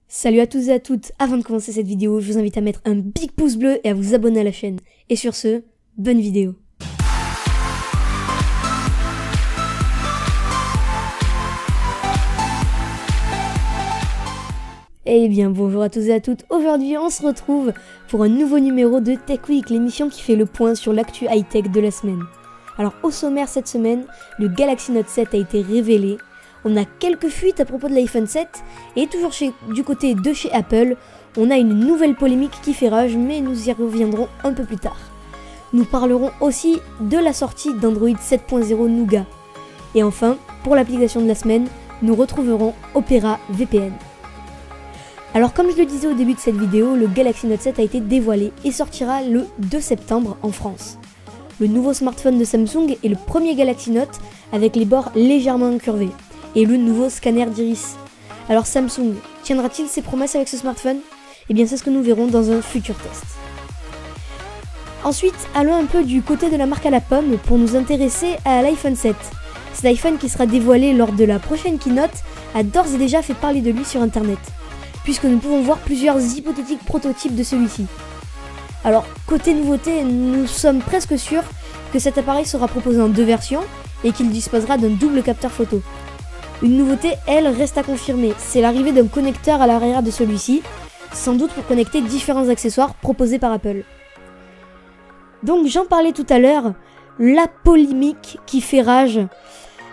Salut à tous et à toutes, avant de commencer cette vidéo, je vous invite à mettre un big pouce bleu et à vous abonner à la chaîne. Et sur ce, bonne vidéo. Eh bien bonjour à tous et à toutes, aujourd'hui on se retrouve pour un nouveau numéro de Tech Week, l'émission qui fait le point sur l'actu high-tech de la semaine. Alors au sommaire cette semaine, le Galaxy Note 7 a été révélé. On a quelques fuites à propos de l'iPhone 7 et toujours du côté de chez Apple, on a une nouvelle polémique qui fait rage mais nous y reviendrons un peu plus tard. Nous parlerons aussi de la sortie d'Android 7.0 Nougat. Et enfin, pour l'application de la semaine, nous retrouverons Opera VPN. Alors comme je le disais au début de cette vidéo, le Galaxy Note 7 a été dévoilé et sortira le 2 septembre en France. Le nouveau smartphone de Samsung est le premier Galaxy Note avec les bords légèrement incurvés et le nouveau scanner d'iris. Alors Samsung tiendra-t-il ses promesses avec ce smartphone? Eh bien c'est ce que nous verrons dans un futur test. Ensuite, allons un peu du côté de la marque à la pomme pour nous intéresser à l'iPhone 7. Cet iPhone qui sera dévoilé lors de la prochaine keynote a d'ores et déjà fait parler de lui sur internet, puisque nous pouvons voir plusieurs hypothétiques prototypes de celui-ci. Alors, côté nouveauté, nous sommes presque sûrs que cet appareil sera proposé en deux versions et qu'il disposera d'un double capteur photo. Une nouveauté, elle, reste à confirmer, c'est l'arrivée d'un connecteur à l'arrière de celui-ci, sans doute pour connecter différents accessoires proposés par Apple. Donc j'en parlais tout à l'heure, la polémique qui fait rage.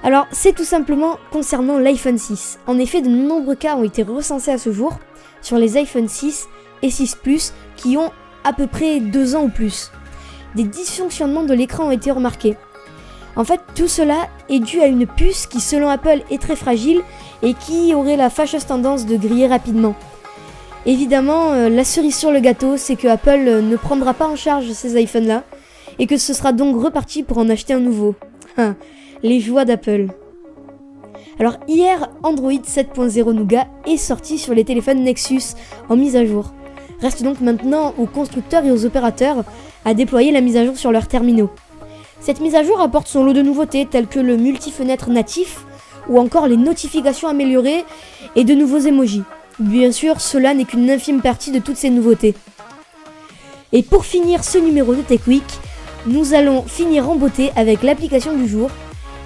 Alors c'est tout simplement concernant l'iPhone 6. En effet, de nombreux cas ont été recensés à ce jour sur les iPhone 6 et 6 Plus qui ont à peu près 2 ans ou plus. Des dysfonctionnements de l'écran ont été remarqués. En fait, tout cela est dû à une puce qui, selon Apple, est très fragile et qui aurait la fâcheuse tendance de griller rapidement. Évidemment, la cerise sur le gâteau, c'est que Apple ne prendra pas en charge ces iPhones-là et que ce sera donc reparti pour en acheter un nouveau. Les joies d'Apple. Alors hier, Android 7.0 Nougat est sorti sur les téléphones Nexus en mise à jour. Reste donc maintenant aux constructeurs et aux opérateurs à déployer la mise à jour sur leurs terminaux. Cette mise à jour apporte son lot de nouveautés telles que le multi-fenêtre natif ou encore les notifications améliorées et de nouveaux emojis. Bien sûr, cela n'est qu'une infime partie de toutes ces nouveautés. Et pour finir ce numéro de Tech Week, nous allons finir en beauté avec l'application du jour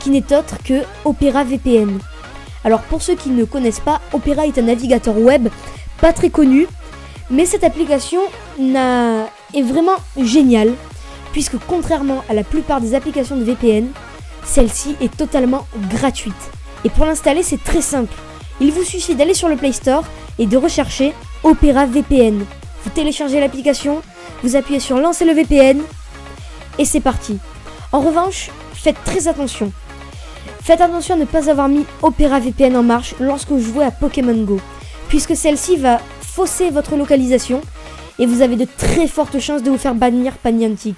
qui n'est autre que Opera VPN. Alors pour ceux qui ne connaissent pas, Opera est un navigateur web pas très connu, mais cette application est vraiment géniale, puisque contrairement à la plupart des applications de VPN, celle-ci est totalement gratuite. Et pour l'installer, c'est très simple. Il vous suffit d'aller sur le Play Store et de rechercher Opera VPN. Vous téléchargez l'application, vous appuyez sur lancer le VPN et c'est parti. En revanche, faites très attention. Faites attention à ne pas avoir mis Opera VPN en marche lorsque vous jouez à Pokémon Go, puisque celle-ci va fausser votre localisation et vous avez de très fortes chances de vous faire bannir par Niantic.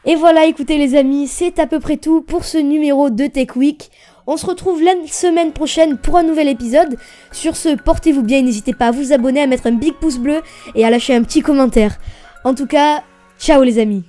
Et voilà, écoutez les amis, c'est à peu près tout pour ce numéro de Tech Week. On se retrouve la semaine prochaine pour un nouvel épisode. Sur ce, portez-vous bien et n'hésitez pas à vous abonner, à mettre un big pouce bleu et à lâcher un petit commentaire. En tout cas, ciao les amis.